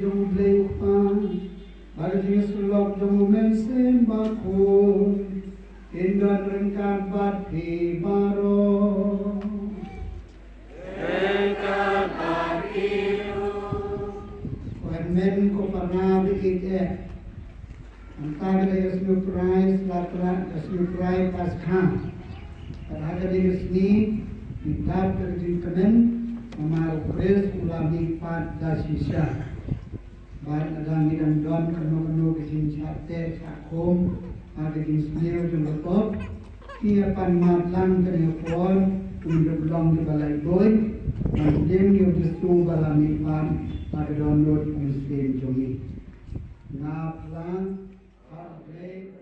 jong bleu pan Bagi sulok jong mensen bakun Indon rengkan bati baro Rengkan bati men ko pernah bikin antara dari surprise latran surprise pasca pada hari ini kita terjadikan memaruk pres ulami pad dasisha bahan adang dan don keno kesin sate sakum ada di sini untuk top ia pan matlang telepon untuk long di balai boy dan dia justru balami pan ada download Muslim Jogi. Naplang Heartbreak.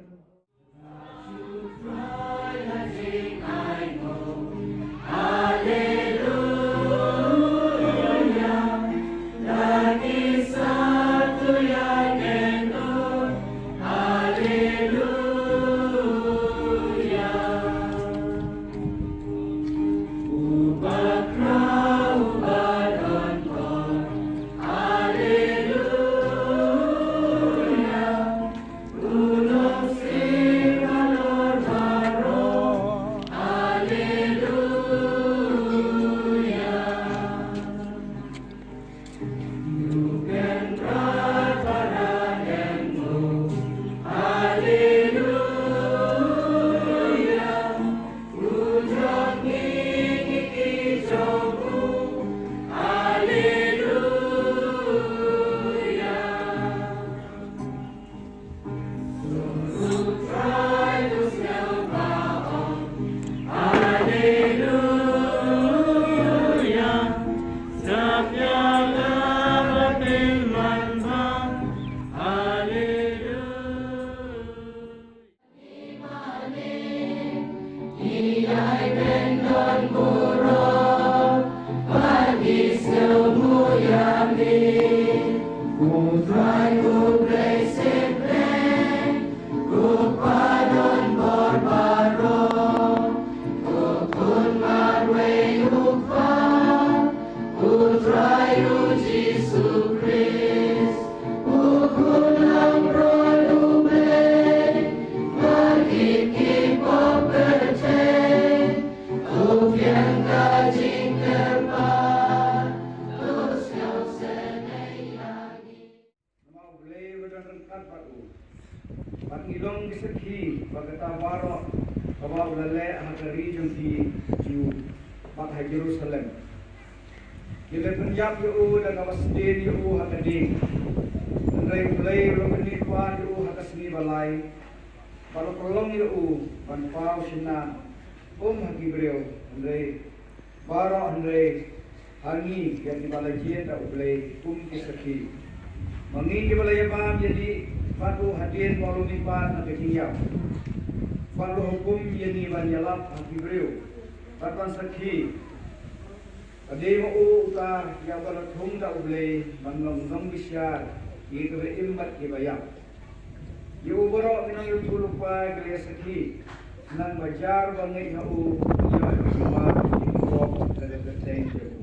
Pangilong disegi bagata waro bawa ulale ahakari jengki jiu bakai Jerusalem. Kita penjab yu dan awasdin yu hakading. Andai mulai romani tuan yu hakasni balai. Kalau kolong yu panpau sina haki beliau. Andai baro andai hangi yang di balai jien tak boleh kisaki. Mangi di balai pam jadi Fadu hadir walau lipat nak kiyau. Fadu hukum yani banjalap hati beliau. Fatuan sakhi. Ade mau utar yang balatung tak boleh menglong bisyar. Itu berimbat kibayam. Yu borok minang yu lupa gaya sakhi. Senang bajar bangai hau ia semua ikut dari berteng jauh.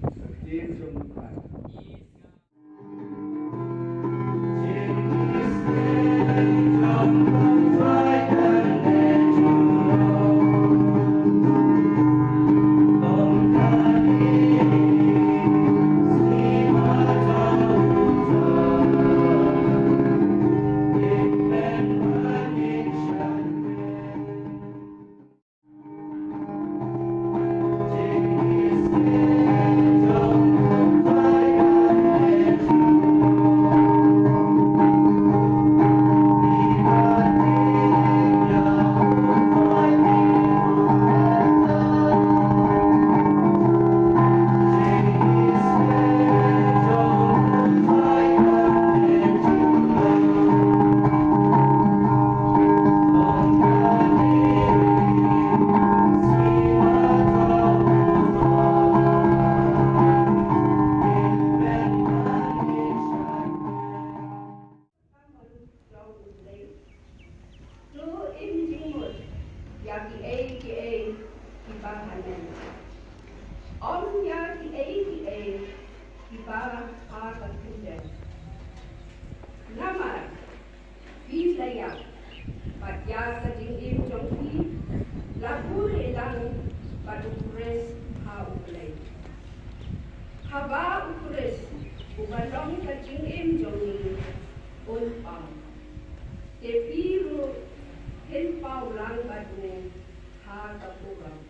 Sakhi semua. ya patya sa jingim jongki lagu elang padukures ha uplay haba ukures ubalong sa jingim jongi ulpang tepiru henpau lang badu ha kapurang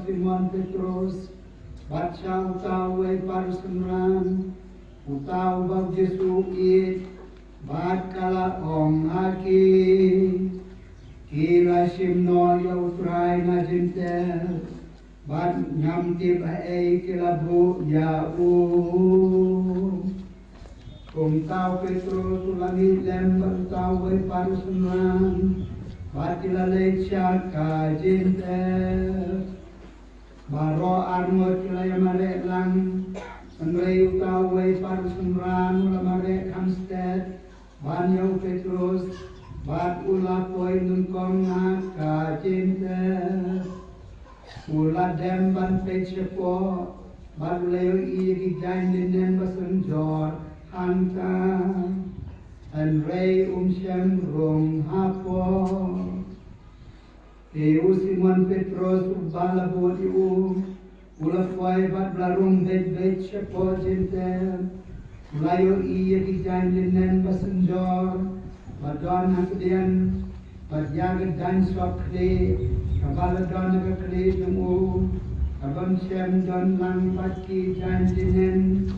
Simon Petrus, baca utawe parusemran, utawa Yesu it, bakala ong aki, kila simno ya utrai na jintel, bat nyamti bae kila bu ya tau Petrus ulangi lembar utawe parusemran, batila lecha ka jintel. Baro armo kilaya marek lang Menrei utawai parusemran ula marek Hampstead Banyo Petrus Bat ula poi nungkong ka cinta Ula demban pechepo Bat leo iya gijain dinen basenjor Hanta Enrei shem rung hapo Simon Petrus ubala buat ula fai bat blarung bet cepo jintem ulayo iya kijain linen basenjor badon hakdian badjaga dan swakli kabala don nakakli jumu abang shem don lang bat kijain linen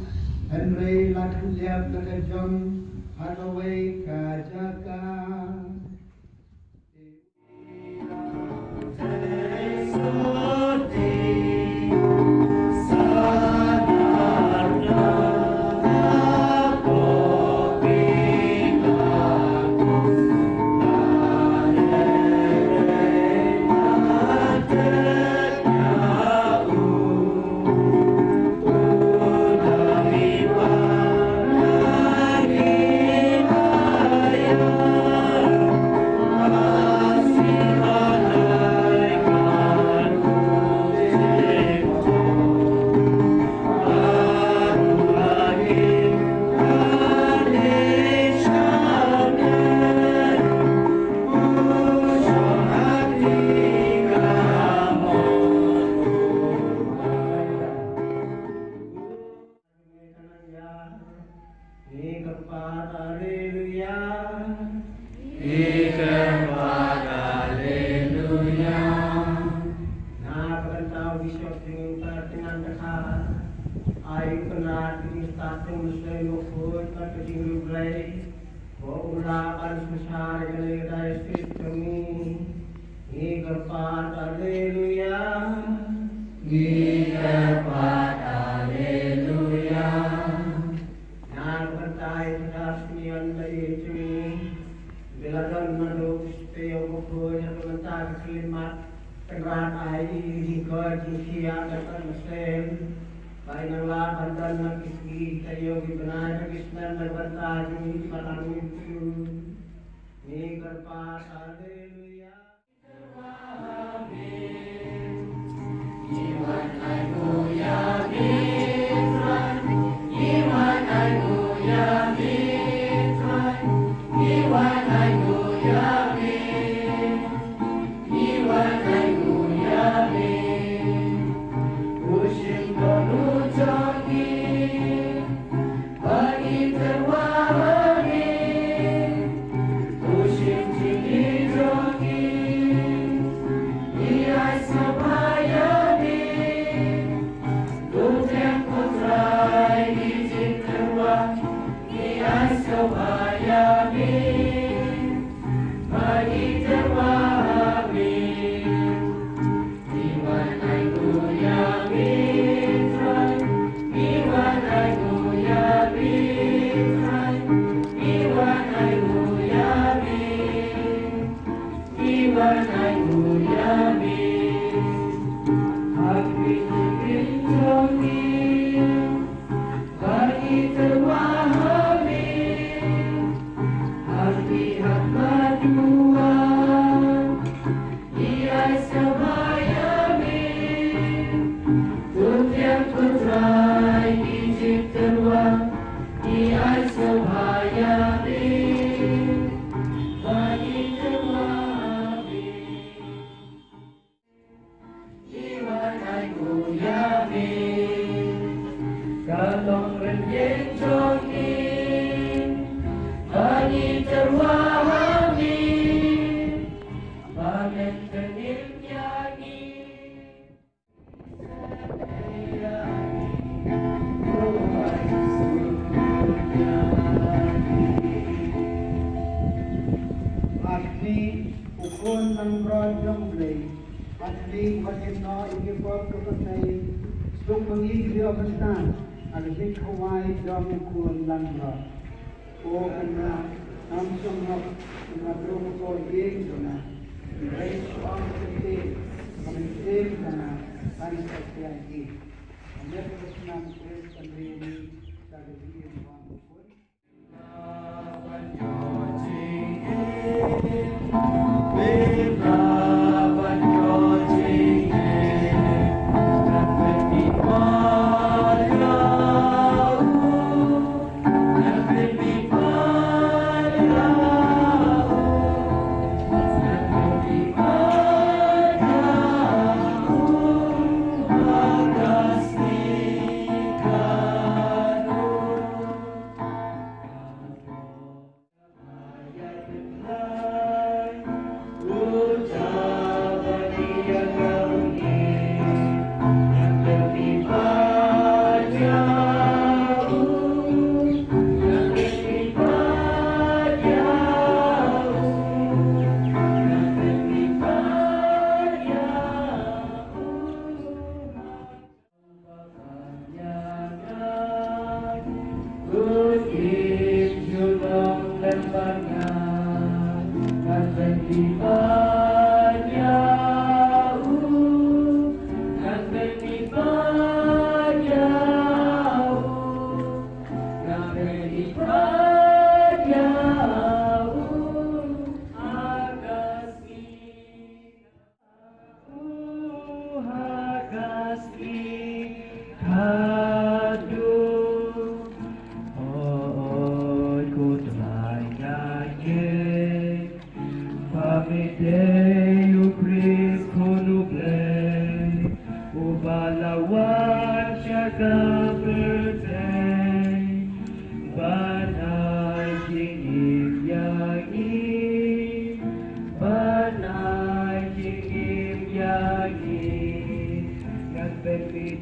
Henry lakliap nakajong agaway kajaka Iman aku yakin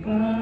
Goodbye.